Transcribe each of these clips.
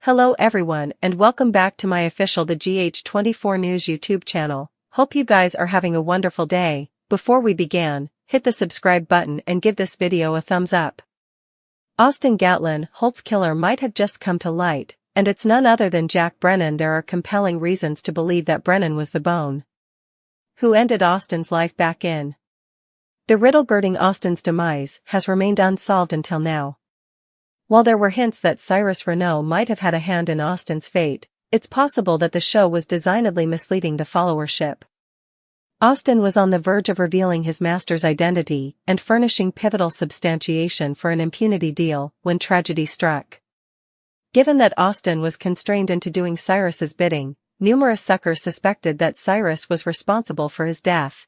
Hello everyone and welcome back to my official The GH24 News YouTube channel. Hope you guys are having a wonderful day. Before we begin, hit the subscribe button and give this video a thumbs up. Austin Gatlin-Holt's killer might have just come to light, and it's none other than Jack Brennan. There are compelling reasons to believe that Brennan was the bone who ended Austin's life back in. The riddle girding Austin's demise has remained unsolved until now. While there were hints that Cyrus Renaud might have had a hand in Austin's fate, it's possible that the show was designedly misleading the followership. Austin was on the verge of revealing his master's identity and furnishing pivotal substantiation for an impunity deal when tragedy struck. Given that Austin was constrained into doing Cyrus's bidding, numerous suckers suspected that Cyrus was responsible for his death.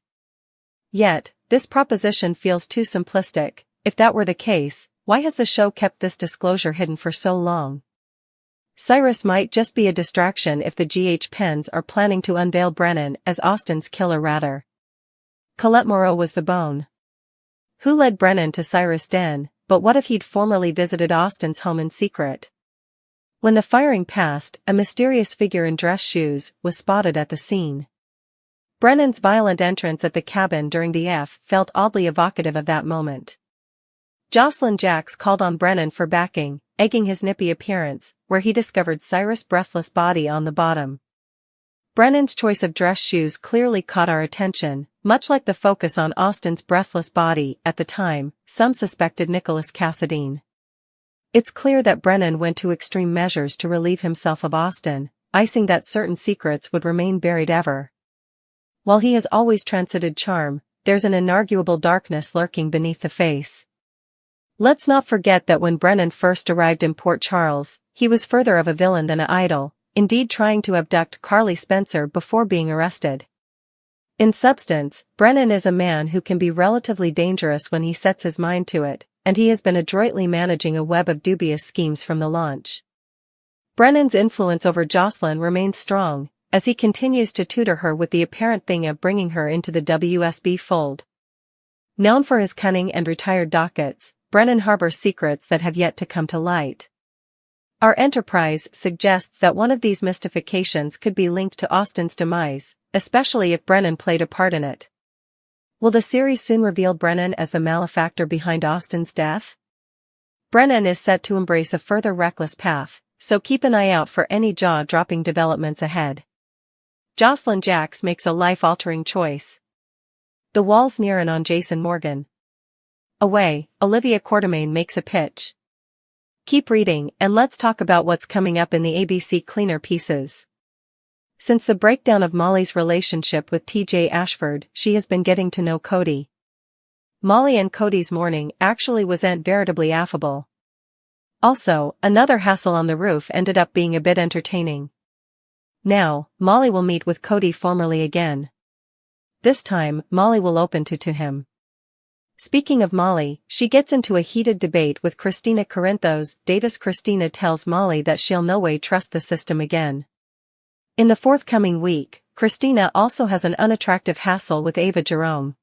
Yet, this proposition feels too simplistic. If that were the case, why has the show kept this disclosure hidden for so long? Cyrus might just be a distraction if the GH pens are planning to unveil Brennan as Austin's killer rather. Colette Moreau was the bone who led Brennan to Cyrus' den, but what if he'd formerly visited Austin's home in secret? When the firing passed, a mysterious figure in dress shoes was spotted at the scene. Brennan's violent entrance at the cabin during the F felt oddly evocative of that moment. Jocelyn Jacks called on Brennan for backing, egging his nippy appearance, where he discovered Cyrus' breathless body on the bottom. Brennan's choice of dress shoes clearly caught our attention, much like the focus on Austin's breathless body. At the time, some suspected Nicholas Cassadine. It's clear that Brennan went to extreme measures to relieve himself of Austin, icing that certain secrets would remain buried ever. While he has always transcended charm, there's an inarguable darkness lurking beneath the face. Let's not forget that when Brennan first arrived in Port Charles, he was further of a villain than an idol, indeed trying to abduct Carly Spencer before being arrested. In substance, Brennan is a man who can be relatively dangerous when he sets his mind to it, and he has been adroitly managing a web of dubious schemes from the launch. Brennan's influence over Jocelyn remains strong, as he continues to tutor her with the apparent thing of bringing her into the WSB fold. Known for his cunning and retired dockets, Brennan harbors secrets that have yet to come to light. Our enterprise suggests that one of these mystifications could be linked to Austin's demise, especially if Brennan played a part in it. Will the series soon reveal Brennan as the malefactor behind Austin's death? Brennan is set to embrace a further reckless path, so keep an eye out for any jaw-dropping developments ahead. Jocelyn Jacks makes a life-altering choice. The walls near and on Jason Morgan. Away, Olivia Quartermaine makes a pitch. Keep reading and let's talk about what's coming up in the ABC Cleaner pieces. Since the breakdown of Molly's relationship with TJ Ashford, she has been getting to know Cody. Molly and Cody's morning actually wasn't veritably affable. Also, another hassle on the roof ended up being a bit entertaining. Now, Molly will meet with Cody formally again. This time, Molly will open to him. Speaking of Molly, she gets into a heated debate with Christina Corinthos Davis. Christina tells Molly that she'll no way trust the system again. In the forthcoming week, Christina also has an unattractive hassle with Ava Jerome.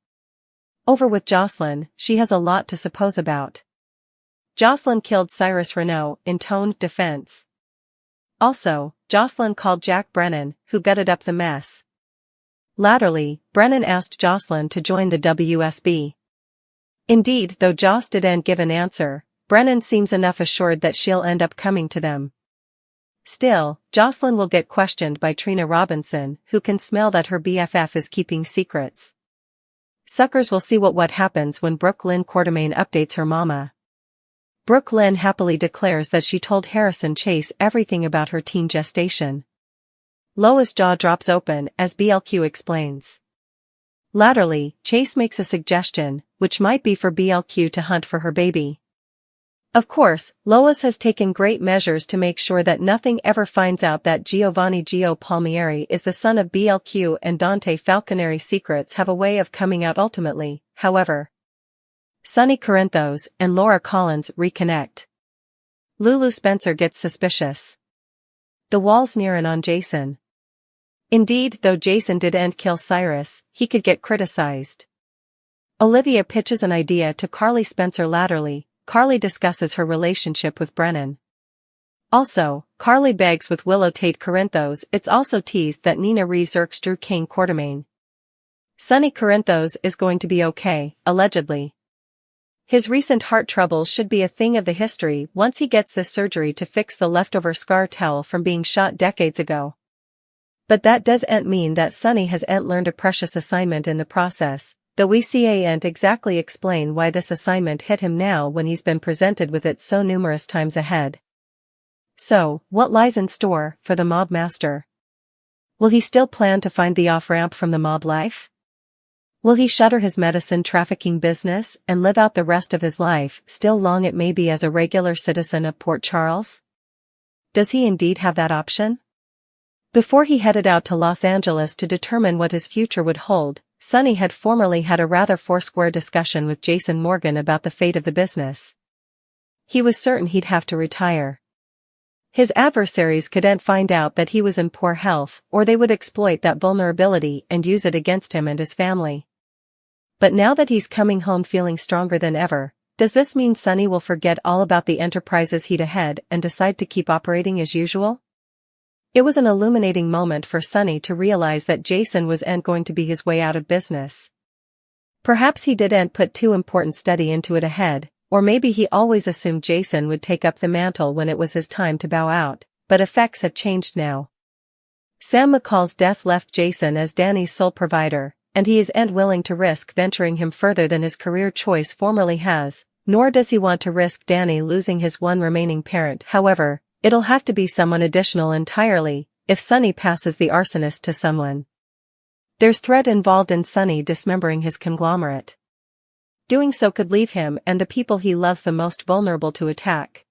Over with Jocelyn, she has a lot to suppose about. Jocelyn killed Cyrus Renaud in toned defense. Also, Jocelyn called Jack Brennan, who gutted up the mess. Latterly, Brennan asked Jocelyn to join the WSB. Indeed, though Joss didn't give an answer, Brennan seems enough assured that she'll end up coming to them. Still, Jocelyn will get questioned by Trina Robinson, who can smell that her BFF is keeping secrets. Suckers will see what happens when Brooklyn Quartermaine updates her mama. Brooklyn happily declares that she told Harrison Chase everything about her teen gestation. Lois' jaw drops open as BLQ explains. Latterly, Chase makes a suggestion, which might be for BLQ to hunt for her baby. Of course, Lois has taken great measures to make sure that nothing ever finds out that Giovanni Gio Palmieri is the son of BLQ, and Dante Falconeri's secrets have a way of coming out ultimately, however. Sonny Corinthos and Laura Collins reconnect. Lulu Spencer gets suspicious. The walls near and on Jason. Indeed, though Jason didn't kill Cyrus, he could get criticized. Olivia pitches an idea to Carly Spencer. Latterly, Carly discusses her relationship with Brennan. Also, Carly begs with Willow Tate Corinthos. It's also teased that Nina Reeves irks Drew Kane Quartermaine. Sonny Corinthos is going to be okay, allegedly. His recent heart troubles should be a thing of the history once he gets this surgery to fix the leftover scar tissue from being shot decades ago. But that doesn't mean that Sonny hasn't learned a precious assignment in the process, though we can't exactly explain why this assignment hit him now when he's been presented with it so numerous times ahead. So, what lies in store for the mob master? Will he still plan to find the off-ramp from the mob life? Will he shutter his medicine trafficking business and live out the rest of his life, still long it may be, as a regular citizen of Port Charles? Does he indeed have that option? Before he headed out to Los Angeles to determine what his future would hold, Sonny had formerly had a rather foursquare discussion with Jason Morgan about the fate of the business. He was certain he'd have to retire. His adversaries couldn't find out that he was in poor health, or they would exploit that vulnerability and use it against him and his family. But now that he's coming home feeling stronger than ever, does this mean Sonny will forget all about the enterprises he'd ahead and decide to keep operating as usual? It was an illuminating moment for Sonny to realize that Jason wasn't going to be his way out of business. Perhaps he didn't put too important study into it ahead, or maybe he always assumed Jason would take up the mantle when it was his time to bow out, but effects have changed now. Sam McCall's death left Jason as Danny's sole provider, and he isn't willing to risk venturing him further than his career choice formerly has, nor does he want to risk Danny losing his one remaining parent. However, it'll have to be someone additional entirely, if Sonny passes the arsonist to someone. There's threat involved in Sonny dismembering his conglomerate. Doing so could leave him and the people he loves the most vulnerable to attack.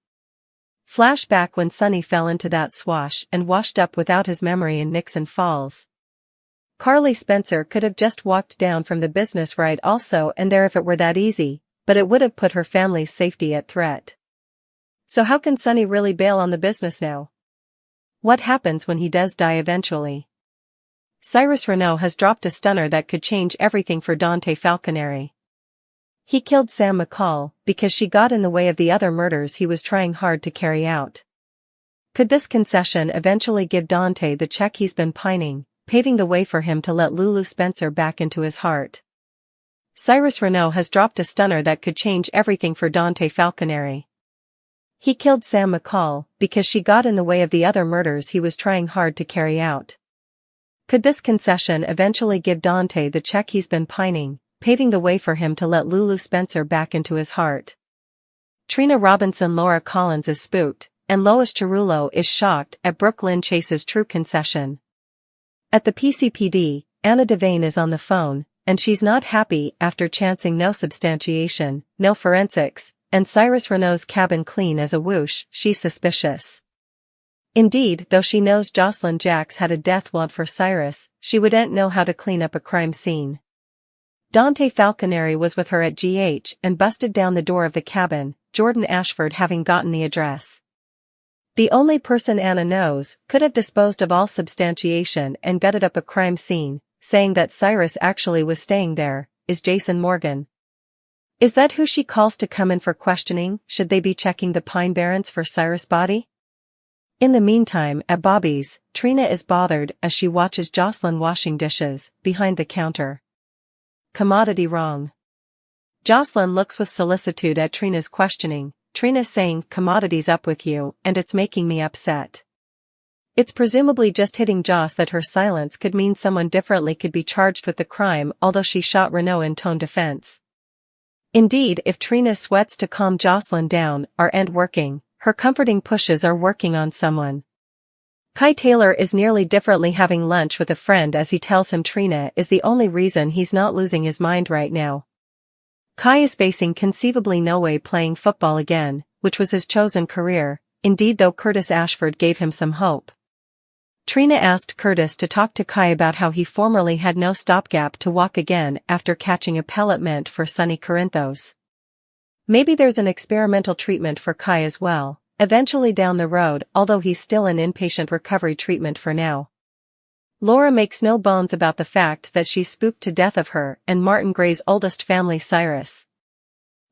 Flashback when Sonny fell into that swash and washed up without his memory in Nixon Falls. Carly Spencer could have just walked down from the business right also and there if it were that easy, but it would have put her family's safety at threat. So how can Sonny really bail on the business now? What happens when he does die eventually? Cyrus Renaud has dropped a stunner that could change everything for Dante Falconeri. He killed Sam McCall because she got in the way of the other murders he was trying hard to carry out. Could this concession eventually give Dante the check he's been pining, paving the way for him to let Lulu Spencer back into his heart? Cyrus Renaud has dropped a stunner that could change everything for Dante Falconeri. He killed Sam McCall because she got in the way of the other murders he was trying hard to carry out. Could this concession eventually give Dante the check he's been pining, paving the way for him to let Lulu Spencer back into his heart? Trina Robinson Laura Collins is spooked, and Lois Cerullo is shocked at Brooke Lynn Chase's true concession. At the PCPD, Anna Devane is on the phone, and she's not happy after chancing no substantiation, no forensics, and Cyrus Renaud's cabin clean as a whoosh. She's suspicious. Indeed, though she knows Jocelyn Jacks had a death warrant for Cyrus, she wouldn't know how to clean up a crime scene. Dante Falconeri was with her at GH and busted down the door of the cabin, Jordan Ashford having gotten the address. The only person Anna knows could have disposed of all substantiation and gutted up a crime scene, saying that Cyrus actually was staying there, is Jason Morgan. Is that who she calls to come in for questioning? Should they be checking the Pine Barrens for Cyrus' body? In the meantime, at Bobby's, Trina is bothered as she watches Jocelyn washing dishes behind the counter. Commodity wrong. Jocelyn looks with solicitude at Trina's questioning, Trina saying, "Commodity's up with you, and it's making me upset." It's presumably just hitting Joss that her silence could mean someone differently could be charged with the crime, although she shot Renaud in tone defense. Indeed, if Trina sweats to calm Jocelyn down, aren't working, her comforting pushes are working on someone. Kai Taylor is nearly differently having lunch with a friend as he tells him Trina is the only reason he's not losing his mind right now. Kai is facing conceivably no way playing football again, which was his chosen career, indeed though Curtis Ashford gave him some hope. Trina asked Curtis to talk to Kai about how he formerly had no stopgap to walk again after catching a pellet meant for Sonny Corinthos. Maybe there's an experimental treatment for Kai as well, eventually down the road, although he's still in inpatient recovery treatment for now. Laura makes no bones about the fact that she's spooked to death of her and Martin Gray's oldest family, Cyrus.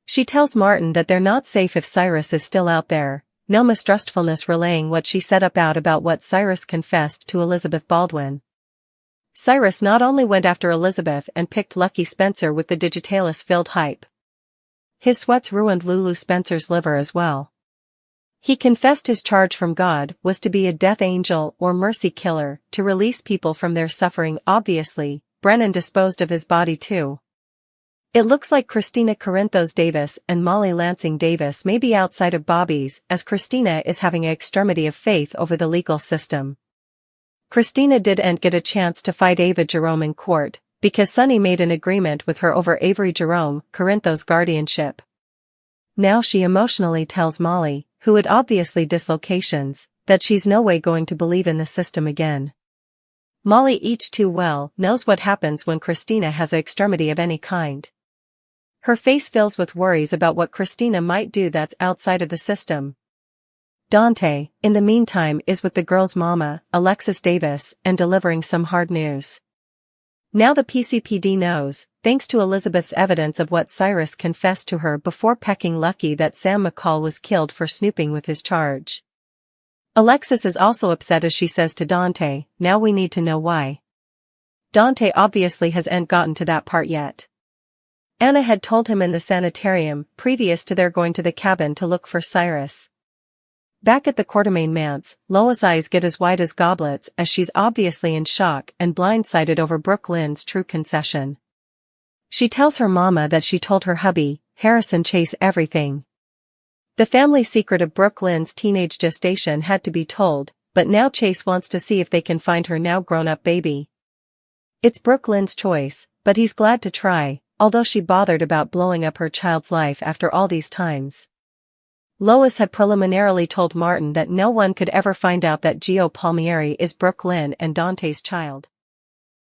She tells Martin that they're not safe if Cyrus is still out there, now mistrustfulness relaying what she said about what Cyrus confessed to Elizabeth Baldwin. Cyrus not only went after Elizabeth and picked Lucky Spencer with the Digitalis-filled hype. His sweats ruined Lulu Spencer's liver as well. He confessed his charge from God was to be a death angel or mercy killer, to release people from their suffering. Obviously, Brennan disposed of his body too. It looks like Christina Corinthos Davis and Molly Lansing Davis may be outside of Bobby's, as Christina is having an extremity of faith over the legal system. Christina didn't get a chance to fight Ava Jerome in court, because Sonny made an agreement with her over Avery Jerome, Corinthos' guardianship. Now she emotionally tells Molly, who had obviously dislocations, that she's no way going to believe in the system again. Molly, each too well, knows what happens when Christina has an extremity of any kind. Her face fills with worries about what Christina might do that's outside of the system. Dante, in the meantime, is with the girl's mama, Alexis Davis, and delivering some hard news. Now the PCPD knows, thanks to Elizabeth's evidence of what Cyrus confessed to her before pecking Lucky, that Sam McCall was killed for snooping with his charge. Alexis is also upset as she says to Dante, "Now we need to know why." Dante obviously hasn't gotten to that part yet. Anna had told him in the sanitarium, previous to their going to the cabin to look for Cyrus. Back at the Quartermain manse, Lois' eyes get as wide as goblets as she's obviously in shock and blindsided over Brooke Lynn's true confession. She tells her mama that she told her hubby, Harrison Chase, everything. The family secret of Brooke Lynn's teenage gestation had to be told, but now Chase wants to see if they can find her now grown-up baby. It's Brooke Lynn's choice, but he's glad to try, although she bothered about blowing up her child's life after all these times. Lois had preliminarily told Martin that no one could ever find out that Gio Palmieri is Brooke Lynn and Dante's child.